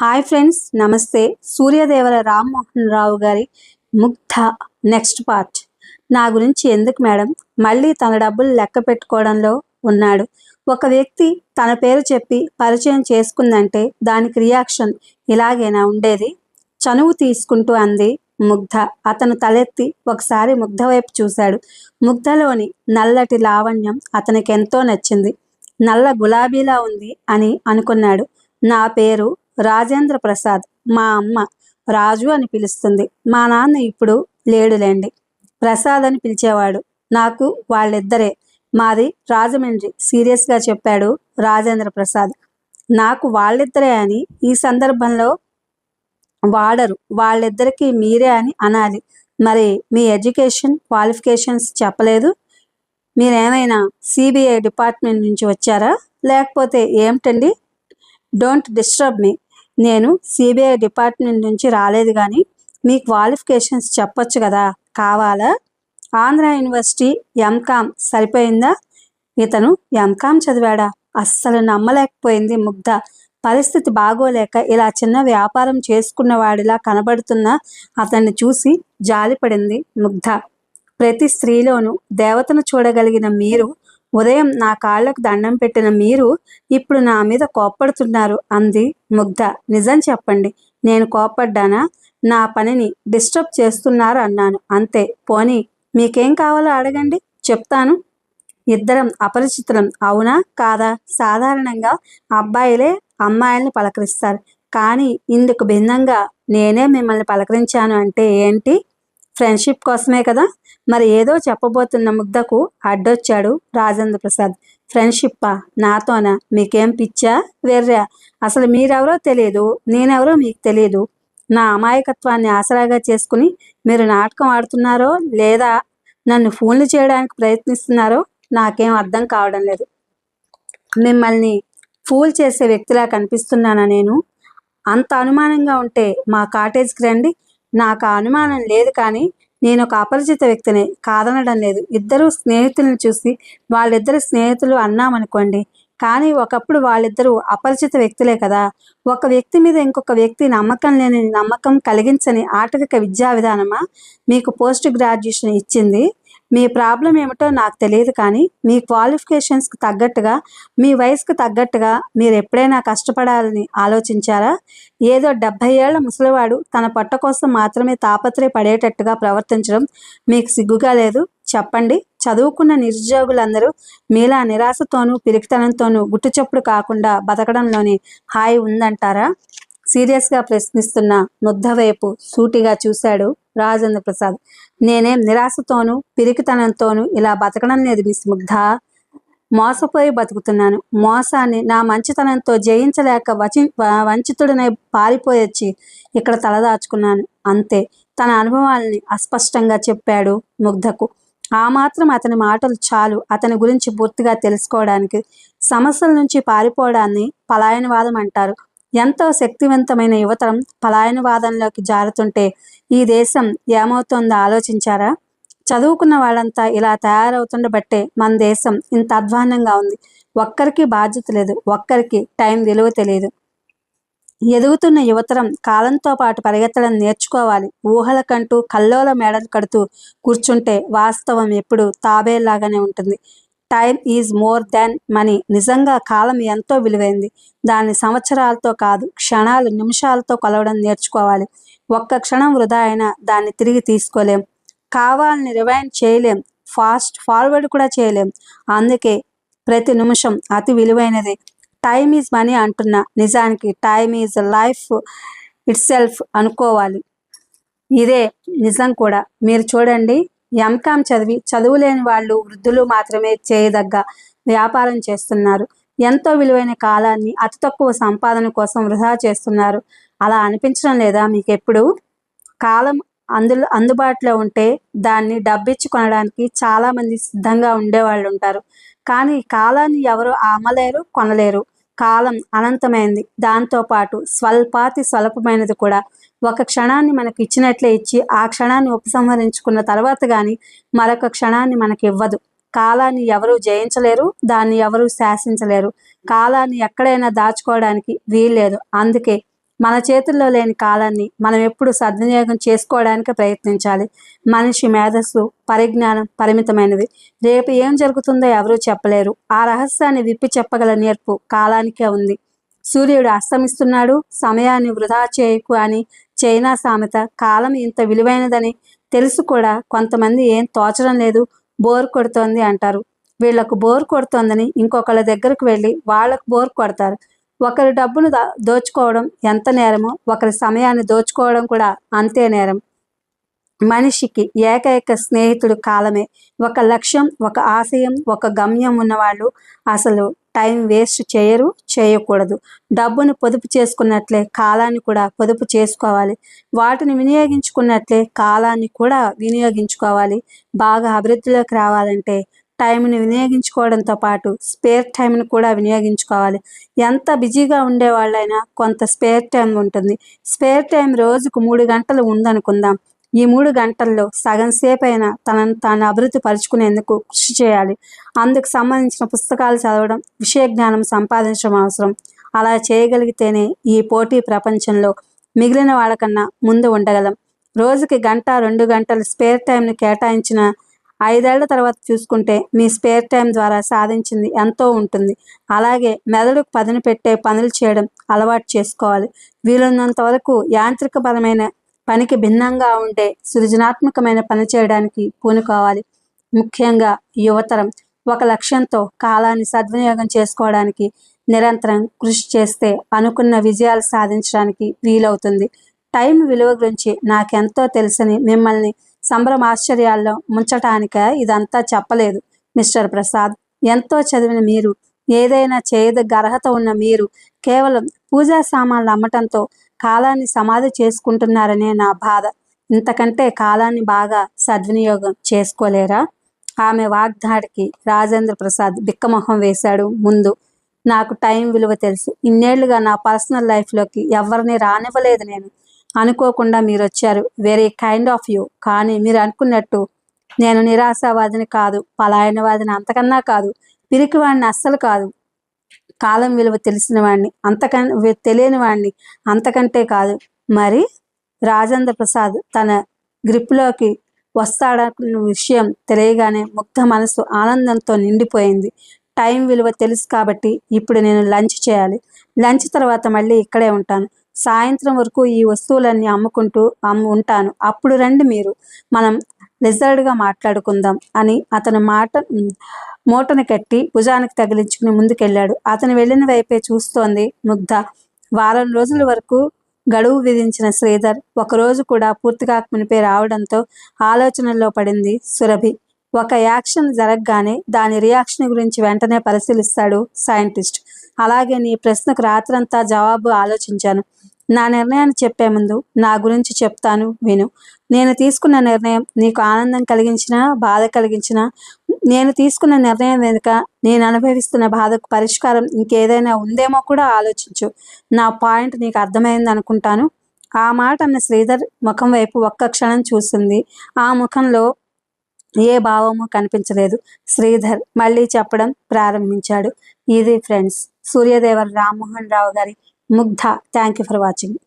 Hi friends, నమస్తే. సూర్యదేవర రామ్మోహన్ రావు గారి Mugdha next part. నా గురించి ఎందుకు మేడం? మళ్ళీ తన డబ్బులు లెక్క పెట్టుకోవడంలో ఉన్నాడు. ఒక వ్యక్తి తన పేరు చెప్పి పరిచయం చేసుకుందంటే దానికి రియాక్షన్ ఇలాగేనా ఉండేది? చనువు తీసుకుంటూ అంది ముగ్ధ. అతను తలెత్తి ఒకసారి ముగ్ధ వైపు చూశాడు. ముగ్ధలోని నల్లటి లావణ్యం అతనికి ఎంతో నచ్చింది. నల్ల గులాబీలా ఉంది అని అనుకున్నాడు. నా పేరు రాజేంద్ర ప్రసాద్. మా అమ్మ రాజు అని పిలుస్తుంది. మా నాన్న ఇప్పుడు లేడులేండి, ప్రసాద్ అని పిలిచేవాడు. నాకు వాళ్ళిద్దరే. మాది రాజమండ్రి, సీరియస్గా చెప్పాడు రాజేంద్ర ప్రసాద్. నాకు వాళ్ళిద్దరే అని ఈ సందర్భంలో వాడరు. వాళ్ళిద్దరికీ మీరే అని అనాలి. మరి మీ ఎడ్యుకేషన్ క్వాలిఫికేషన్స్ చెప్పలేదు. మీరేమైనా సిబిఐ డిపార్ట్మెంట్ నుంచి వచ్చారా, లేకపోతే ఏమిటండి? Don't disturb me. నేను సిబిఐ డిపార్ట్మెంట్ నుంచి రాలేదు, కానీ మీ క్వాలిఫికేషన్స్ చెప్పొచ్చు కదా. కావాలా? ఆంధ్ర యూనివర్సిటీ ఎంకామ్ సరిపోయిందా? ఇతను ఎంకామ్ చదివాడా? అస్సలు నమ్మలేకపోయింది ముగ్ధ. పరిస్థితి బాగోలేక ఇలా చిన్న వ్యాపారం చేసుకున్నవాడిలా కనబడుతున్న అతన్ని చూసి జాలిపడింది ముగ్ధ. ప్రతి స్త్రీలోనూ దేవతను చూడగలిగిన మీరు, ఉదయం నా కాళ్లకు దండం పెట్టిన మీరు ఇప్పుడు నా మీద కోప్పడుతున్నారు అంది ముగ్ధ. నిజం చెప్పండి, నేను కోప్పడ్డానా? నా పనిని డిస్టర్బ్ చేస్తున్నారు అన్నాను అంతే. పోనీ మీకేం కావాలో అడగండి, చెప్తాను. ఇద్దరం అపరిచితులం, అవునా కాదా? సాధారణంగా అబ్బాయిలే అమ్మాయిల్ని పలకరిస్తారు, కానీ ఇందుకు భిన్నంగా నేనే మిమ్మల్ని పలకరించాను అంటే ఏంటి? ఫ్రెండ్షిప్ కోసమే కదా. మరి ఏదో చెప్పబోతున్న ముగ్ధకు అడ్డొచ్చాడు రాజేంద్ర ప్రసాద్. ఫ్రెండ్షిప్పా? నాతోనా? మీకేం పిచ్చా, వెర్రా? అసలు మీరెవరో తెలియదు, నేనెవరో మీకు తెలియదు. నా అమాయకత్వాన్ని ఆసరాగా చేసుకుని మీరు నాటకం ఆడుతున్నారో లేదా నన్ను ఫోన్లు చేయడానికి ప్రయత్నిస్తున్నారో నాకేం అర్థం కావడం లేదు. మిమ్మల్ని ఫూల్ చేసే వ్యక్తిలా కనిపిస్తున్నానా నేను? అంత అనుమానంగా ఉంటే మా కాటేజ్కి రండి. నాకు ఆ అనుమానం లేదు, కానీ నేను ఒక అపరిచిత వ్యక్తిని కాదనడం లేదు. ఇద్దరు స్నేహితులను చూసి వాళ్ళిద్దరు స్నేహితులు అన్నామనుకోండి, కానీ ఒకప్పుడు వాళ్ళిద్దరూ అపరిచిత వ్యక్తులే కదా. ఒక వ్యక్తి మీద ఇంకొక వ్యక్తి నమ్మకం లేని నమ్మకం కలిగించని ఆటవిక విద్యా విధానమా మీకు పోస్ట్ గ్రాడ్యుయేషన్ ఇచ్చింది? మీ ప్రాబ్లం ఏమిటో నాకు తెలియదు, కానీ మీ క్వాలిఫికేషన్స్కి తగ్గట్టుగా, మీ వయసుకు తగ్గట్టుగా మీరు ఎప్పుడైనా కష్టపడాలని ఆలోచించారా? ఏదో 70 ఏళ్ల ముసలివాడు తన పొట్ట కోసం మాత్రమే తాపత్రయపడేటట్టుగా ప్రవర్తించడం మీకు సిగ్గుగా లేదు? చెప్పండి. చదువుకున్న నిరుద్యోగులందరూ మీలా నిరాశతోనూ పిరికితనంతోనూ గుట్టుచప్పుడు కాకుండా బతకడంలోని హాయి ఉందంటారా? సీరియస్గా ప్రశ్నిస్తున్న ముగ్ధ వైపు సూటిగా చూశాడు రాజేంద్ర ప్రసాద్. నేనేం నిరాశతోనూ పిరికితనంతోనూ ఇలా బతకడం లేదు మిస్ ముగ్ధ. మోసపోయి బతుకుతున్నాను. మోసాన్ని నా మంచితనంతో జయించలేక వంచితుడినై పారిపోయొచ్చి ఇక్కడ తలదాచుకున్నాను అంతే. తన అనుభవాల్ని అస్పష్టంగా చెప్పాడు ముగ్ధకు. ఆ మాత్రం అతని మాటలు చాలు అతని గురించి పూర్తిగా తెలుసుకోవడానికి. సమస్యల నుంచి పారిపోవడాన్ని పలాయనవాదం అంటారు. ఎంతో శక్తివంతమైన యువతరం పలాయనవాదంలోకి జారుతుంటే ఈ దేశం ఏమవుతోందో ఆలోచించారా? చదువుకున్న వాళ్ళంతా ఇలా తయారవుతుండబట్టే మన దేశం ఇంత అధ్వాన్నంగా ఉంది. ఒక్కరికి బాధ్యత లేదు, ఒక్కరికి టైం విలువ తెలియదు. ఎదుగుతున్న యువతరం కాలంతో పాటు పరిగెత్తడం నేర్చుకోవాలి. ఊహలకంటూ కల్లోల మేడలు కడుతూ కూర్చుంటే వాస్తవం ఎప్పుడు తాబేలాగానే ఉంటుంది. Time is more than money. నిజంగా కాలం ఎంతో విలువైంది. దాన్ని సంవత్సరాలతో కాదు, క్షణాలు నిమిషాలతో కొలవడం నేర్చుకోవాలి. ఒక్క క్షణం వృధా అయినా దాన్ని తిరిగి తీసుకోలేం. కావాలని రివైండ్ చేయలేం, ఫాస్ట్ ఫార్వర్డ్ కూడా చేయలేం. అందుకే ప్రతి నిమిషం అతి విలువైనదే. టైమ్ ఈజ్ మనీ అంటున్నా, నిజానికి time is life it self అనుకోవాలి. ఇదే నిజం కూడా. మీరు చూడండి, ఎంకామ్ చదివి చదువు లేని వాళ్ళు, వృద్ధులు మాత్రమే చేయదగ్గ వ్యాపారం చేస్తున్నారు. ఎంతో విలువైన కాలాన్ని అతి తక్కువ సంపాదన కోసం వృధా చేస్తున్నారు. అలా అనిపించడం లేదా మీకెప్పుడు? కాలం అందుబాటులో ఉంటే దాన్ని డబ్బిచ్చి కొనడానికి చాలామంది సిద్ధంగా ఉండేవాళ్ళు ఉంటారు, కానీ కాలాన్ని ఎవరు అమ్మలేరు, కొనలేరు. కాలం అనంతమైంది, దాంతోపాటు స్వల్పమైనది కూడా. ఒక క్షణాన్ని మనకు ఇచ్చినట్లే ఇచ్చి ఆ క్షణాన్ని ఉపసంహరించుకున్న తర్వాత కానీ మరొక క్షణాన్ని మనకి ఇవ్వదు. కాలాన్ని ఎవరూ జయించలేరు, దాన్ని ఎవరూ శాసించలేరు. కాలాన్ని ఎక్కడైనా దాచుకోవడానికి వీల్లేదు. అందుకే మన చేతుల్లో లేని కాలాన్ని మనం ఎప్పుడు సద్వినియోగం చేసుకోవడానికి ప్రయత్నించాలి. మనిషి మేధస్సు, పరిజ్ఞానం పరిమితమైనవి. రేపు ఏం జరుగుతుందో ఎవరూ చెప్పలేరు. ఆ రహస్యాన్ని విప్పి చెప్పగల నేర్పు కాలానికే ఉంది. సూర్యుడు అస్తమిస్తున్నాడు, సమయాన్ని వృధా చేయకు అని చైనా సామెత. కాలం ఇంత విలువైనదని తెలుసు కూడా కొంతమంది ఏం తోచడం లేదు, బోర్ కొడుతోంది అంటారు. వీళ్లకు బోర్ కొడుతోందని ఇంకొకళ్ళ దగ్గరకు వెళ్ళి వాళ్లకు బోర్ కొడతారు. ఒకరి డబ్బును దోచుకోవడం ఎంత నేరమో ఒకరి సమయాన్ని దోచుకోవడం కూడా అంతే నేరం. మనిషికి ఏకైక స్నేహితుడు కాలమే. ఒక లక్ష్యం, ఒక ఆశయం, ఒక గమ్యం ఉన్నవాళ్ళు అసలు టైం వేస్ట్ చేయరు, చేయకూడదు. డబ్బును పొదుపు చేసుకున్నట్లే కాలాన్ని కూడా పొదుపు చేసుకోవాలి. వాటిని వినియోగించుకున్నట్లే కాలాన్ని కూడా వినియోగించుకోవాలి. బాగా అభివృద్ధిలోకి రావాలంటే టైంని వినియోగించుకోవడంతో పాటు స్పేర్ టైంని కూడా వినియోగించుకోవాలి. ఎంత బిజీగా ఉండేవాళ్ళైనా కొంత స్పేర్ టైం ఉంటుంది. స్పేర్ టైం రోజుకు 3 గంటలు ఉందనుకుందాం. ఈ 3 గంటల్లో సగం సేపు అయినా తనను తాను అభివృద్ధి పరుచుకునేందుకు కృషి చేయాలి. అందుకు సంబంధించిన పుస్తకాలు చదవడం, విషయ జ్ఞానం సంపాదించడం అవసరం. అలా చేయగలిగితేనే ఈ పోటీ ప్రపంచంలో మిగిలిన వాళ్ళకన్నా ముందు ఉండగలం. రోజుకి 1-2 గంటలు స్పేర్ టైంని కేటాయించిన 5 ఏళ్ల తర్వాత చూసుకుంటే మీ స్పేర్ టైం ద్వారా సాధించింది ఎంతో ఉంటుంది. అలాగే మెదడుకు పదును పెట్టే పనులు చేయడం అలవాటు చేసుకోవాలి. వీలున్నంత వరకు యాంత్రికపరమైన పనికి భిన్నంగా ఉండే సృజనాత్మకమైన పని చేయడానికి పూనుకోవాలి. ముఖ్యంగా యువతరం ఒక లక్ష్యంతో కాలాన్ని సద్వినియోగం చేసుకోవడానికి నిరంతరం కృషి చేస్తే అనుకున్న విజయాలు సాధించడానికి వీలవుతుంది. టైం విలువ గురించి నాకెంతో తెలుసని మిమ్మల్ని సంభ్రమాశ్చర్యాల్లో ముంచటానిక ఇదంతా చెప్పలేదు మిస్టర్ ప్రసాద్. ఎంతో చదివిన మీరు, ఏదైనా చేయదగ్గ అర్హత ఉన్న మీరు కేవలం పూజా సామాన్లు అమ్మటంతో కాలాన్ని సమాధి చేసుకుంటున్నారనే నా బాధ. ఇంతకంటే కాలాన్ని బాగా సద్వినియోగం చేసుకోలేరా? ఆమె వాగ్దాడికి రాజేంద్ర ప్రసాద్ బిక్కమొహం వేశాడు. ముందు నాకు టైం విలువ తెలుసు. ఇన్నేళ్లుగా నా పర్సనల్ లైఫ్లోకి ఎవరిని రానివ్వలేదు నేను. అనుకోకుండా మీరు వచ్చారు. Very kind of you. కానీ మీరు అనుకున్నట్టు నేను నిరాశావాదిని కాదు, పలాయనవాదిని అంతకన్నా కాదు, పిరికివాడిని అస్సలు కాదు. కాలం విలువ తెలిసిన వాడిని తెలియని వాడిని అంతకంటే కాదు. మరి రాజేంద్ర ప్రసాద్ తన గ్రిప్లోకి వస్తాడన్న విషయం తెలియగానే ముగ్ధ మనసు ఆనందంతో నిండిపోయింది. టైం విలువ తెలుసు కాబట్టి ఇప్పుడు నేను లంచ్ చేయాలి. లంచ్ తర్వాత మళ్ళీ ఇక్కడే ఉంటాను. సాయంత్రం వరకు ఈ వస్తువులన్నీ అమ్ముకుంటూ ఉంటాను. అప్పుడు రండి మీరు, మనం రిజర్వ్డ్గా మాట్లాడుకుందాం అని అతను మూటను కట్టి భుజానికి తగిలించుకుని ముందుకెళ్ళాడు. అతను వెళ్ళిన వైపే చూస్తోంది ముగ్ధ. వారం రోజుల వరకు గడువు విధించిన శ్రీధర్ ఒకరోజు కూడా పూర్తిగా మునిపే రావడంతో ఆలోచనల్లో పడింది సురభి. ఒక యాక్షన్ జరగగానే దాని రియాక్షన్ గురించి వెంటనే పరిశీలిస్తాడు సైంటిస్ట్. అలాగే నీ ప్రశ్నకు రాత్రంతా జవాబు ఆలోచించాను. నా నిర్ణయాన్ని చెప్పే ముందు నా గురించి చెప్తాను విను. నేను తీసుకున్న నిర్ణయం నీకు ఆనందం కలిగించినా బాధ కలిగించినా, నేను తీసుకున్న నిర్ణయం వెనుక నేను అనుభవిస్తున్న బాధకు పరిష్కారం ఇంకేదైనా ఉందేమో కూడా ఆలోచించు. నా పాయింట్ నీకు అర్థమైంది అనుకుంటాను. ఆ మాట అన్న శ్రీధర్ ముఖం వైపు ఒక్క క్షణం చూసింది. ఆ ముఖంలో ఏ భావము కనిపించలేదు. శ్రీధర్ మళ్ళీ చెప్పడం ప్రారంభించాడు. ఇది ఫ్రెండ్స్, సూర్యదేవర రామ్మోహన్ రావు గారి Mugdha. Thank you for watching.